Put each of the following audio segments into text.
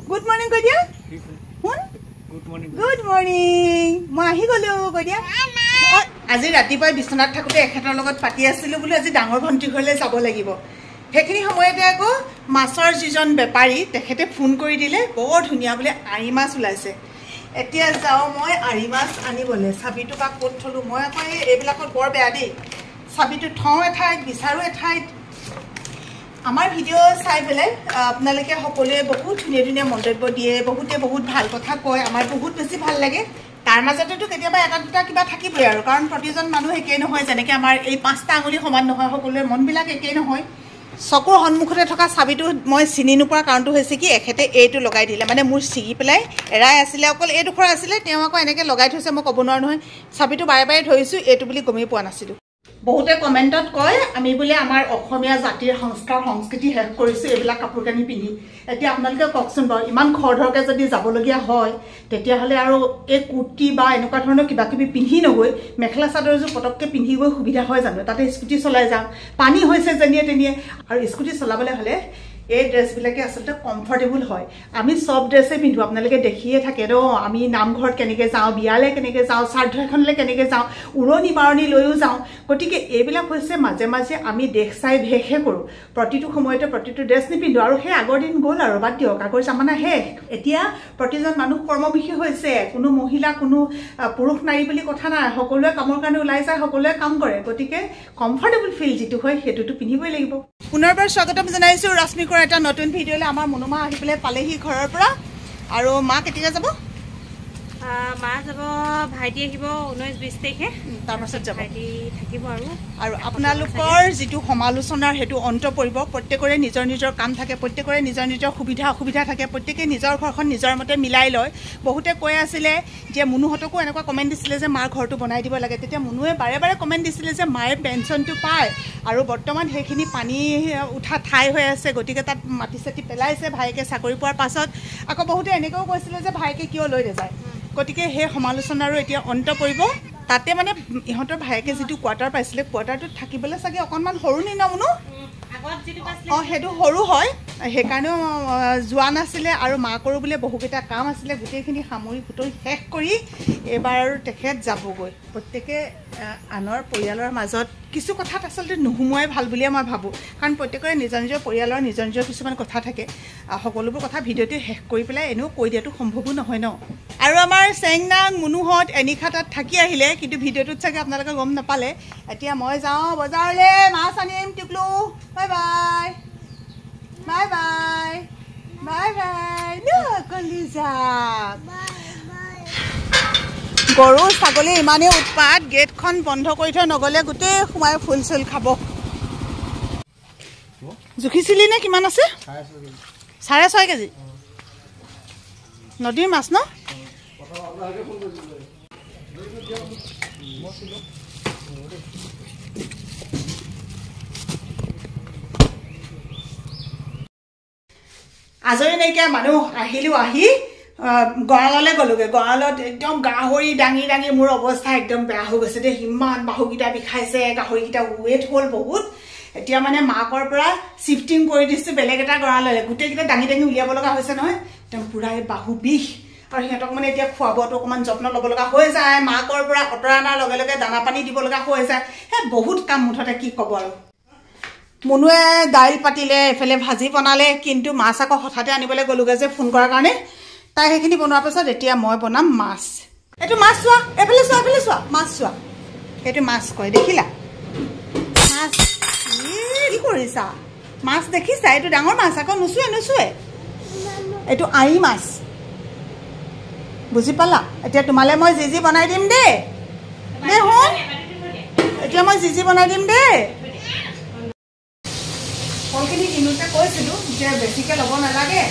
good morning কৈ দিয়া শুন গুড মৰ্নিং মই আহি গলো কৈ দিয়া আজি ৰাতিপুৱাই বিছনাত থাকোঁতে এখেতৰ লগত পাতি আছিলোঁ বোলো আজি ডাঙৰ ভণ্টি ঘৰলৈ যাব লাগিব সেইখিনি সময়তে আকৌ মাছৰ যিজন বেপাৰী তেখেতে ফোন কৰি দিলে বৰ ধুনীয়া বোলে আৰি মাছ ওলাইছে এতিয়া যাওঁ মই আৰি মাছ আনিবলৈ চাবিটো বা ক'ত থলোঁ মই আকৌ এইবিলাকত বৰ বেয়া দেই চাবিটো থওঁ এঠাইত বিচাৰোঁ এঠাইত আমাৰ ভিডিঅ' চাই পেলাই আপোনালোকে সকলোৱে বহুত ধুনীয়া ধুনীয়া মন্তব্য দিয়ে বহুতে বহুত ভাল কথা কয় আমাৰ বহুত বেছি ভাল লাগে তাৰ মাজতেতো কেতিয়াবা এটা দুটা কিবা থাকিবই আৰু কাৰণ প্ৰতিজন মানুহ একেই নহয় যেনেকৈ আমাৰ এই 5টা আঙুলি সমান নহয় সকলোৰে মনবিলাক একেই নহয় চকুৰ সন্মুখতে থকা চাবিটো মই চিনি নোপোৱাৰ কাৰণটো হৈছে কি এখেতে এইটো লগাই দিলে মানে মোৰ ছিগি পেলাই এৰাই আছিলে অকল এইডোখৰ আছিলে তেওঁ আকৌ এনেকৈ লগাই থৈছে মই ক'ব নোৱাৰো নহয় চাবিটো বাৰে বাৰে ধৰিছোঁ এইটো বুলি গমেই পোৱা নাছিলোঁ বহুতে কমেণ্টত কয় আমি বোলে আমাৰ অসমীয়া জাতিৰ সংস্কাৰ সংস্কৃতি শেষ কৰিছোঁ এইবিলাক কাপোৰ কানি পিন্ধি এতিয়া আপোনালোকে কওকচোন বাৰু ইমান খৰধৰকৈ যদি যাবলগীয়া হয় তেতিয়াহ'লে আৰু এই কুৰ্তি বা এনেকুৱা ধৰণৰ কিবা কিবি পিন্ধি নগৈ মেখেলা চাদৰযোৰ পটককৈ পিন্ধি গৈ সুবিধা হয় জানো তাতে স্কুটি চলাই যাম পানী হৈছে যেনিয়ে তেনিয়ে আৰু স্কুটি চলাবলৈ হ'লে এই ড্ৰেছবিলাকে আচলতে কমফৰ্টেবল হয় আমি সব ড্ৰেছেই পিন্ধোঁ আপোনালোকে দেখিয়ে থাকে ন আমি নামঘৰত কেনেকৈ যাওঁ বিয়ালৈ কেনেকৈ যাওঁ শ্ৰাদ্ধ এখনলৈ কেনেকৈ যাওঁ উৰণি বাৰণি লৈও যাওঁ গতিকে এইবিলাক হৈছে মাজে মাজে আমি দেশ চাই ভেষহে কৰোঁ প্ৰতিটো সময়তে প্ৰতিটো ড্ৰেছ নিপিন্ধোঁ আৰু সেই আগৰ দিন গ'ল আৰু বাদ দিয়ক আগৰ জামানা শেষ এতিয়া প্ৰতিজন মানুহ কৰ্মবিষী হৈছে কোনো মহিলা কোনো পুৰুষ নাৰী বুলি কথা নাই সকলোৱে কামৰ কাৰণে ওলাই যায় সকলোৱে কাম কৰে গতিকে কমফৰ্টেবল ফিল যিটো হয় সেইটোতো পিন্ধিবই লাগিব পুনৰবাৰ স্বাগতম জনাইছোঁ ৰশ্মিকৰ এটা নতুন ভিডিঅ'লৈ আমাৰ মনুমা আহি পেলাই পালেহি ঘৰৰ পৰা আৰু মা কেতিয়া যাব মা যাব ভাইটি আহিব 19-20 তাৰিখে তাৰপাছত যাব ভাইটি থাকিব আৰু আপোনালোকৰ যিটো সমালোচনাৰ সেইটো অন্ত পৰিব প্ৰত্যেকৰে নিজৰ নিজৰ কাম থাকে প্ৰত্যেকৰে নিজৰ নিজৰ সুবিধা অসুবিধা থাকে প্ৰত্যেকে নিজৰ ঘৰখন নিজৰ মতে মিলাই লয় বহুতে কৈ আছিলে যে মুনুহঁতকো এনেকুৱা কমেণ্ট দিছিলে যে মাৰ ঘৰটো বনাই দিব লাগে তেতিয়া মুনুৱে বাৰে বাৰে কমেণ্ট দিছিলে যে মায়ে পেঞ্চনটো পায় আৰু বৰ্তমান সেইখিনি পানী উঠা ঠাই হৈ আছে গতিকে তাত মাটি চাটি পেলাইছে ভাইকে চাকৰি পোৱাৰ পাছত আকৌ বহুতে এনেকৈও কৈছিলে যে ভাইকে কিয় লৈ নাযায় গতিকে সেই সমালোচনাৰো এতিয়া অন্ত পৰিব তাতে মানে ইহঁতৰ ভাইকে যিটো কোৱাৰ্টাৰ পাইছিলে কোৱাৰ্টাৰটোত থাকিবলৈ চাগে অকণমান সৰু নি ন মুনু সেইটো সৰু হয় সেইকাৰণেও যোৱা নাছিলে আৰু মাকৰো বোলে বহুকেইটা কাম আছিলে গোটেইখিনি সামৰি সুতৰি শেষ কৰি এইবাৰ আৰু তেখেত যাবগৈ প্ৰত্যেকে আনৰ পৰিয়ালৰ মাজত কিছু কথাত আচলতে নোসোমোৱাই ভাল বুলিয়ে মই ভাবোঁ কাৰণ প্ৰত্যেকৰে নিজৰ নিজৰ পৰিয়ালৰ নিজৰ নিজৰ কিছুমান কথা থাকে সকলোবোৰ কথা ভিডিঅ'তে শেষ কৰি পেলাই এনেও কৈ দিয়াটো সম্ভৱো নহয় ন আৰু আমাৰ চেংনাং মুনুহঁত এনিশা তাত থাকি আহিলে কিন্তু ভিডিঅ'টোত চাগে আপোনালোকে গম নাপালে এতিয়া মই যাওঁ বজাৰলৈ মাছ আনিম Tiklu bye bye bye bye bye bye কলিজা গৰু ছাগলী ইমানেই উৎপাত গেটখন বন্ধ কৰি থৈ নগ'লে গোটেই সোমাই ফুল চুল খাব জুখিছিলি নে কিমান আছে 6.5 কেজি নদীৰ মাছ ন আজৰি নাইকিয়া মানুহ আহিলোঁ আহি গঁৰাললৈ গ'লোগৈ গঁৰালত একদম গাহৰি দাঙি দাঙি মোৰ অৱস্থা একদম বেয়া হৈ গৈছে দেই ইমান বাহুকেইটা বিষাইছে গাহৰিকেইটা ৱেইট হ'ল বহুত এতিয়া মানে মাকৰ পৰা চিফটিং কৰি দিছোঁ বেলেগ এটা গঁৰাললৈ গোটেইকেইটা দাঙি দাঙি উলিয়াব লগা হৈছে নহয় একদম পূৰা বাহু বিষ আৰু সিহঁতক মানে এতিয়া খোৱা বোৱাটো অকণমান যত্ন ল'ব লগা হৈ যায় মাকৰ পৰা অঁতৰা অনাৰ লগে লগে দানা পানী দিব লগা হৈ যায় বহুত কাম মুঠতে কি ক'ব আৰু মুনুৱে দাইল পাতিলে এফালে ভাজি বনালে কিন্তু মাছ আকৌ হঠাতে আনিবলৈ গ'লোগৈ যে ফোন কৰাৰ কাৰণে তাই সেইখিনি বনোৱাৰ পাছত এতিয়া মই বনাম মাছ এইটো মাছ চোৱা এফালে চোৱা মাছ চোৱা সেইটো মাছ কয় দেখিলা মাছ কি কৰিছা মাছ দেখিছা এইটো ডাঙৰ মাছ আকৌ নুচুৱে এইটো আৰি মাছ বুজি পালা এতিয়া তোমালৈ মই যি বনাই দিম দেই শুন এতিয়া মই যি বনাই দিম দেই ফলখিনি কিনোতে কৈছিলোঁ যে বেছিকৈ ল'ব নালাগে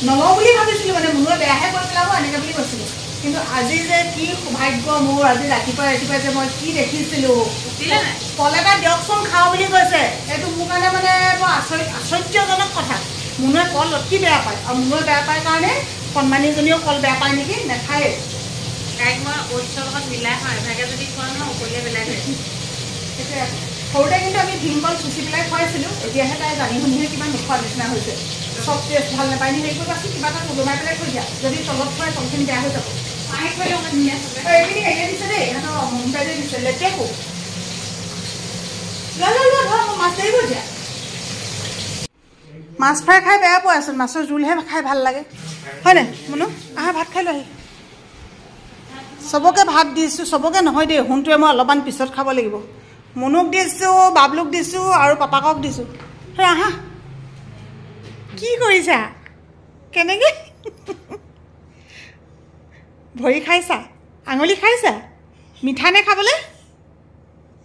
নলওঁ বুলি ভাবিছিলোঁ মানে মুনুৱে বেয়াহে কৈ পেলাব এনেকৈ বুলি কৈছিলোঁ কিন্তু আজি যে কি সৌভাগ্য মোৰ আজি ৰাতিপুৱা যে মই কি দেখিছিলোঁ কল এটা দিয়কচোন খাওঁ বুলি কৈছে এইটো মোৰ কাৰণে মানে বৰ আশ্চৰ্যজনক কথা মুনুৱে কল অতি বেয়া পায় আৰু মুনুৱে বেয়া পায় কাৰণে সন্মানীজনীও কল বেয়া পায় নেকি নেখায়ে তাইক মই ওচৰ লগত মিলাই খাওঁ এভাগে যদি খোৱা নহয় অকলে বেলাই সেইটোৱে সৰুতে কিন্তু আমি ভীমকল চুচি পেলাই খুৱাইছিলোঁ এতিয়াহে তাই জানি শুনিহে কিবা নোখোৱা নিচিনা হৈছে চব টেষ্ট ভাল নাপায় নি হেৰি কৰিবাচোন কিবা এটা ওলমাই পেলাই থৈ দিয়া যদি তলত খুৱাই তলখিনি বেয়া হৈ যাব এইখিনি হেৰিয়ে দিছে দেই ইহঁতৰ মমতাইজে দিছে লেটেকো মাছ লাগিব দিয়া মাছ ফ্ৰাই খাই বেয়া পোৱাচোন মাছৰ জোলহে খাই ভাল লাগে হয় নাই মনো আহা ভাত খাই লৈ চবকে ভাত দিছোঁ চবকে নহয় দেই সোণটোৱে মই অলপমান পিছত খাব লাগিব মনুক দিছোঁ বাবলুক দিছোঁ আৰু পাপাকক দিছোঁ সেই আহা কি কৰিছা কেনেকৈ ভৰি খাইছা আঙুলি খাইছা মিঠা নে খাবলৈ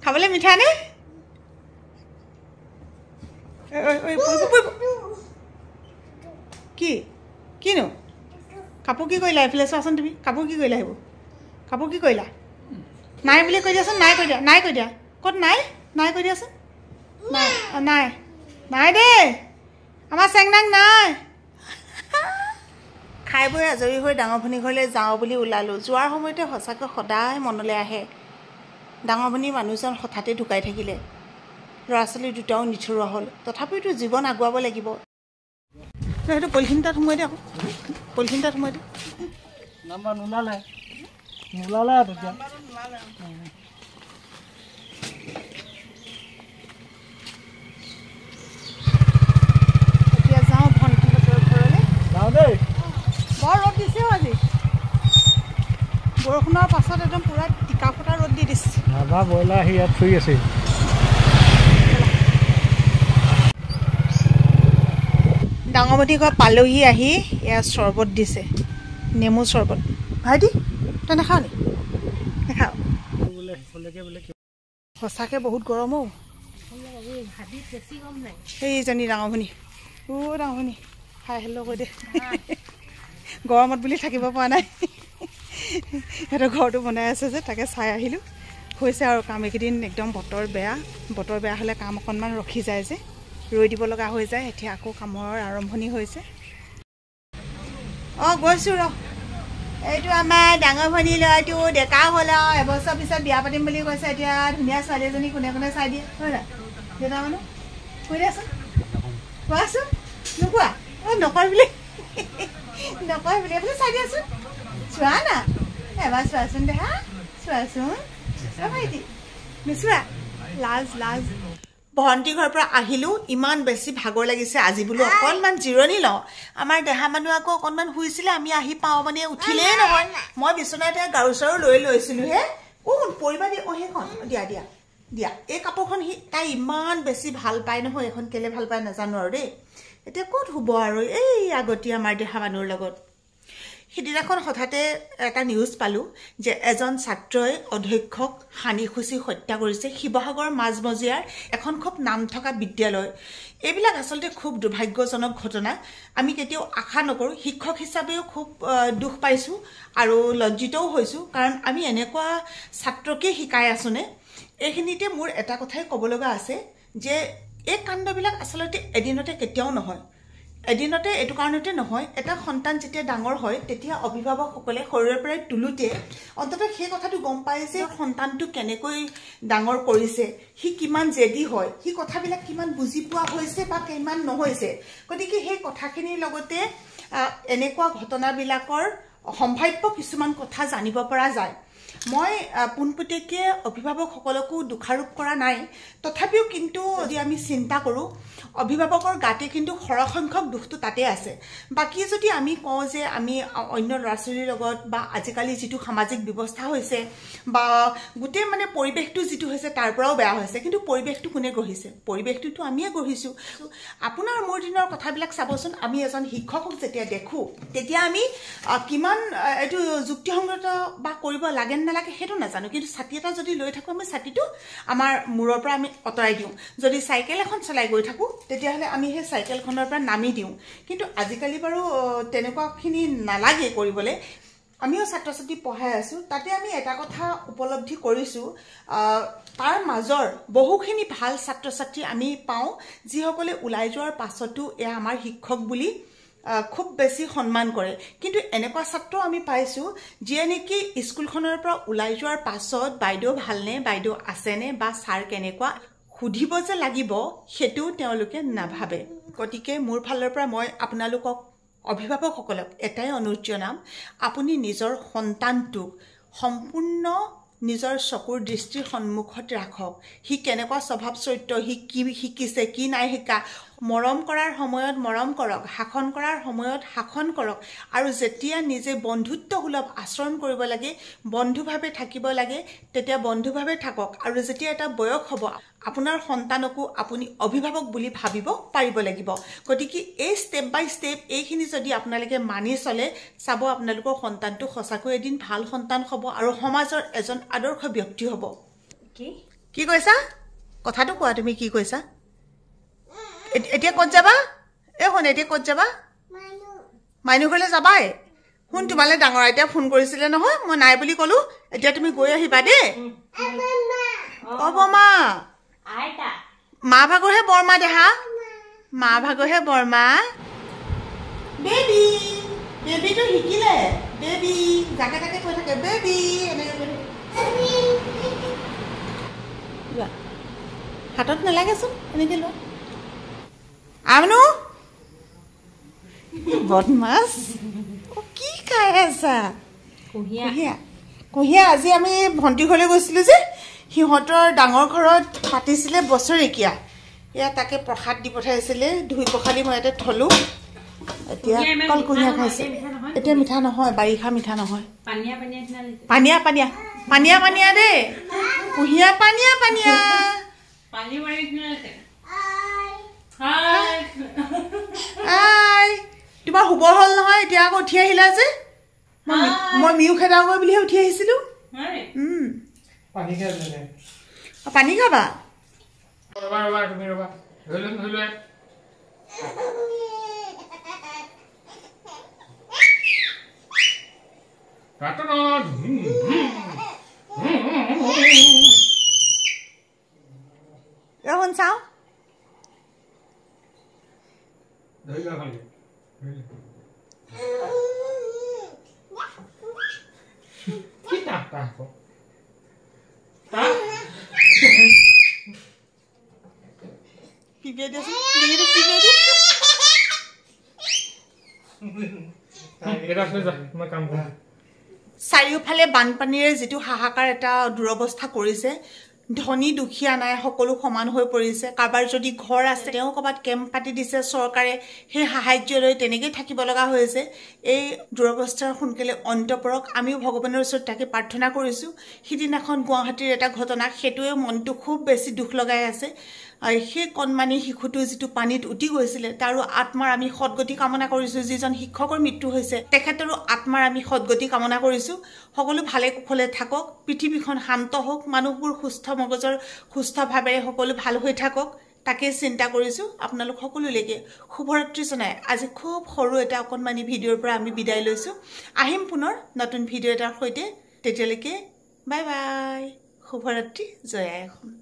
খাবলৈ মিঠা নে কি কিনো কাপোৰ কি কৰিলা এইফালে চোৱাচোন তুমি কাপোৰ কি কৰিলা সেইবোৰ কাপোৰ কি কৰিলা নাই বুলি কৈ দিয়াচোন নাই কৈ দিয়া নাই কৈ দিয়া ক'ত নাই নাই কৈ দিয়াচোন নাই নাই নাই দেই আমাৰ চেংনাং নাই খাই বৈ আজৰি হৈ ডাঙৰ ভনী ঘৰলৈ যাওঁ বুলি ওলালোঁ যোৱাৰ সময়তে সঁচাকৈ সদায় মনলৈ আহে ডাঙৰ ভনী মানুহজন হঠাতে ঢুকাই থাকিলে ল'ৰা ছোৱালী দুটাও নিথৰুৱা হ'ল তথাপিতো জীৱন আগুৱাব লাগিব সেইটো পলিথিন তাত সোমাই দে আকৌ পলিথিন তাত সোমাই দে নাম্বাৰ নোলালে তেতিয়া এতিয়া যাওঁ ভণ্টিহঁতৰ ঘৰলৈ যাওঁ দেই বৰ ৰ'দ দিছেও আজি বৰষুণৰ পাছত একদম পূৰা টিকা ফটা ৰ'দ দি দিছে ৰাভা ব্ৰইলাৰ আহি ইয়াত ফুৰি আছে ডাঙৰ ভণ্টি ঘৰ পালোহি আহি এয়া চৰ্বত দিছে নেমু চৰ্বত ভাইটি তই নাখাৱ নি নাখাৱ সঁচাকৈ বহুত গৰম অ' সেইজনী ডাঙৰ ভনী ডাঙৰ ভনী হাই হেল্ল' কৈ দে গৰমত বুলি থাকিব পৰা নাই সিহঁতৰ ঘৰটো বনাই আছে যে তাকে চাই আহিলোঁ হৈছে আৰু কাম এইকেইদিন একদম বতৰ বেয়া হ'লে কাম অকণমান ৰখি যায় যে ৰৈ দিব লগা হৈ যায় এতিয়া আকৌ কামৰ আৰম্ভণি হৈছে অঁ গৈছোঁ ৰ এইটো আমাৰ ডাঙৰ ভনী ল'ৰাটো ডেকা হ'ল আৰু এবছৰ পিছত বিয়া পাতিম বুলি কৈছে এতিয়া ধুনীয়া ছোৱালী এজনী কোনে কোনে চাই দিয়ে হয় নাই দেউতা মানুহ কৈ দিয়াচোন কোৱাচোন নোকোৱা অঁ নকয় বুলি এইফালে চাই দিয়াচোন চোৱা না এবাৰ চোৱাচোন দেহা চোৱাচোন ভাইটি নোচোৱা লাজ ভণ্টি ঘৰৰ পৰা আহিলোঁ ইমান বেছি ভাগৰ লাগিছে আজি বোলো অকণমান জিৰণি লওঁ আমাৰ দেহা মানুহ আকৌ অকণমান শুইছিলে আমি আহি পাওঁ মানে উঠিলেই নহয় মই বিচনাতে গাৰু চাৰু লৈছিলোঁ হে পৰিবা দিয়া সেইখন দিয়া এই কাপোৰখন তাই ইমান বেছি ভাল পায় নহয় এইখন কেলে ভাল পায় নাজানো আৰু দেই এতিয়া ক'ত শুব আৰু এই আগতে আমাৰ দেহা মানুহৰ লগত সিদিনাখন হঠাতে এটা নিউজ পালোঁ যে এজন ছাত্ৰই অধ্যক্ষক হানি খুচি হত্যা কৰিছে শিৱসাগৰ মাজমজিয়াৰ এখন খুব নাম থকা বিদ্যালয় এইবিলাক আচলতে খুব দুৰ্ভাগ্যজনক ঘটনা আমি কেতিয়াও আশা নকৰোঁ শিক্ষক হিচাপেও খুব দুখ পাইছোঁ আৰু লজ্জিতও হৈছোঁ কাৰণ আমি এনেকুৱা ছাত্ৰকে শিকাই আছোনে এইখিনিতে মোৰ এটা কথাই ক'ব লগা আছে যে এই কাণ্ডবিলাক আচলতে এদিনতে কেতিয়াও নহয় এদিনতে এইটো কাৰণতে নহয় এটা সন্তান যেতিয়া ডাঙৰ হয় তেতিয়া অভিভাৱকসকলে সৰুৰে পৰাই তোলোতে অন্ততঃ সেই কথাটো গম পায় যে সন্তানটো কেনেকৈ ডাঙৰ কৰিছে সি কিমান জেদি হয় সি কথাবিলাক কিমান বুজি পোৱা হৈছে বা কিমান নহৈছে গতিকে সেই কথাখিনিৰ লগতে এনেকুৱা ঘটনাবিলাকৰ সম্ভাৱ্য কিছুমান কথা জানিব পৰা যায় মই পোনপটীয়াকৈ অভিভাৱকসকলকো দোষাৰোপ কৰা নাই তথাপিও কিন্তু যদি আমি চিন্তা কৰোঁ অভিভাৱকৰ গাতে কিন্তু সৰহসংখ্যক দুখটো তাতে আছে বাকী যদি আমি কওঁ যে আমি অন্য ল'ৰা ছোৱালীৰ লগত বা আজিকালি যিটো সামাজিক ব্যৱস্থা হৈছে বা গোটেই মানে পৰিৱেশটো যিটো হৈছে তাৰ পৰাও বেয়া হৈছে কিন্তু পৰিৱেশটো কোনে গঢ়িছে পৰিৱেশটোতো আমিয়ে গঢ়িছোঁ আপোনাৰ মোৰ দিনৰ কথাবিলাক চাবচোন আমি এজন শিক্ষকক যেতিয়া দেখোঁ তেতিয়া আমি কিমান এইটো যুক্তিসংগত বা কৰিব লাগে নালাগে সেইটো নাজানো কিন্তু ছাতি এটা যদি লৈ থাকোঁ আমি ছাতিটো আমাৰ মূৰৰ পৰা আমি আঁতৰাই দিওঁ যদি চাইকেল এখন চলাই গৈ থাকোঁ তেতিয়াহ'লে আমি সেই চাইকেলখনৰ পৰা নামি দিওঁ কিন্তু আজিকালি বাৰু তেনেকুৱাখিনি নালাগে কৰিবলৈ আমিও ছাত্ৰ ছাত্ৰী পঢ়াই আছোঁ তাতে আমি এটা কথা উপলব্ধি কৰিছোঁ তাৰ মাজৰ বহুখিনি ভাল ছাত্ৰ ছাত্ৰী আমি পাওঁ যিসকলে ওলাই যোৱাৰ পাছতো এয়া আমাৰ শিক্ষক বুলি খুব বেছি সন্মান কৰে কিন্তু এনেকুৱা ছাত্ৰ আমি পাইছোঁ যিয়ে নেকি স্কুলখনৰ পৰা ওলাই যোৱাৰ পাছত বাইদেউ ভালনে বাইদেউ আছেনে বা ছাৰ কেনেকুৱা সুধিব যে লাগিব সেইটো তেওঁলোকে নাভাবে গতিকে মোৰ ফালৰ পৰা মই আপোনালোকক অভিভাৱকসকলক এটাই অনুৰোধ জনাম আপুনি নিজৰ সন্তানটোক সম্পূৰ্ণ নিজৰ চকুৰ দৃষ্টিৰ সন্মুখত ৰাখক হি কেনেকুৱা স্বভাৱ চৰিত্ৰ হি কি শিকিছে কি নাই শিকা মৰম কৰাৰ সময়ত মৰম কৰক শাসন কৰাৰ সময়ত শাসন কৰক আৰু যেতিয়া নিজে বন্ধুত্বসুলভ আচৰণ কৰিব লাগে বন্ধুভাৱে থাকিব লাগে তেতিয়া বন্ধুভাৱে থাকক আৰু যেতিয়া এটা বয়স হ'ব আপোনাৰ সন্তানকো আপুনি অভিভাৱক বুলি ভাবিব পাৰিব লাগিব গতিকে এই ষ্টেপ বাই ষ্টেপ এইখিনি যদি আপোনালোকে মানি চলে চাব আপোনালোকৰ সন্তানটো সঁচাকৈ এদিন ভাল সন্তান হ'ব আৰু সমাজৰ এজন আদৰ্শ ব্যক্তি হ'ব কি কৈছা কথাটো কোৱা তুমি কি কৈছা এতিয়া ক'ত যাবা শুন এতিয়া ক'ত যাবা মাইনু ঘৰলৈ যাবাই শুন তোমালৈ ডাঙৰ আইতাই ফোন কৰিছিলে নহয় মই নাই বুলি ক'লো এতিয়া তুমি গৈ আহিবা দেই বৰমা মা ভাগৰহে বৰমা দেহা মা ভাগৰহে বৰমা বেবী বেবীটো শিকিলে বেবী জাকে তাকে কৈ থাকে বেবী এনেকৈ কৈ থাকে হাতত নালাগেচোন এনেকৈ লোৱা আমনু বদমাছ কি খাই আছা কুঁহিয়া আজি আমি ভণ্টি ঘৰলৈ গৈছিলোঁ যে সিহঁতৰ ডাঙৰ ঘৰত পাতিছিলে বছৰেকীয়া এয়া তাকে প্ৰসাদ দি পঠাইছিলে ধুই পখালি মই ইয়াতে থলোঁ এতিয়া অকল কুঁহিয়া খাইছে এতিয়া মিঠা নহয় বাৰিষা মিঠা নহয় পানীয়া পানীয়া পানীয়া পানীয়া দেই কুঁহিয়া পানীয়া পানীয়া তোমাৰ শুবৰ হ'ল নহয় এতিয়া আকৌ উঠি আহিলা যে মই মিউ খেদাগৈ বুলিহে উঠি আহিছিলোঁ পানী খাবা শুন চাওঁ চাৰিওফালে বানপানীৰে যিটো হাহাকাৰ এটা দুৰৱস্থা কৰিছে ধনী দুখীয়া নাই সকলো সমান হৈ পৰিছে কাৰোবাৰ যদি ঘৰ আছে তেওঁ ক'ৰবাত কেম্প পাতি দিছে চৰকাৰে সেই সাহায্য লৈ তেনেকৈ থাকিব লগা হৈছে এই দুৰৱস্থাৰ সোনকালে অন্ত পৰক আমিও ভগৱানৰ ওচৰত তাকে প্ৰাৰ্থনা কৰিছোঁ সিদিনাখন গুৱাহাটীৰ এটা ঘটনা সেইটোৱে মনটো খুব বেছি দুখ লগাই আছে সেই কণমানি শিশুটো যিটো পানীত উটি গৈছিলে তাৰো আত্মাৰ আমি সদগতি কামনা কৰিছোঁ যিজন শিক্ষকৰ মৃত্যু হৈছে তেখেতৰো আত্মাৰ আমি সদগতি কামনা কৰিছোঁ সকলো ভালে কুশলে থাকক পৃথিৱীখন শান্ত হওক মানুহবোৰ সুস্থ মগজৰ সুস্থ ভাৱেৰে সকলো ভাল হৈ থাকক তাকে চিন্তা কৰিছোঁ আপোনালোক সকলোলৈকে শুভৰাত্ৰি জনাই আজি খুব সৰু এটা অকণমানি ভিডিঅ'ৰ পৰা আমি বিদায় লৈছোঁ আহিম পুনৰ নতুন ভিডিঅ' এটাৰ সৈতে তেতিয়ালৈকে বাই বাই শুভৰাত্ৰি জয় আই অসম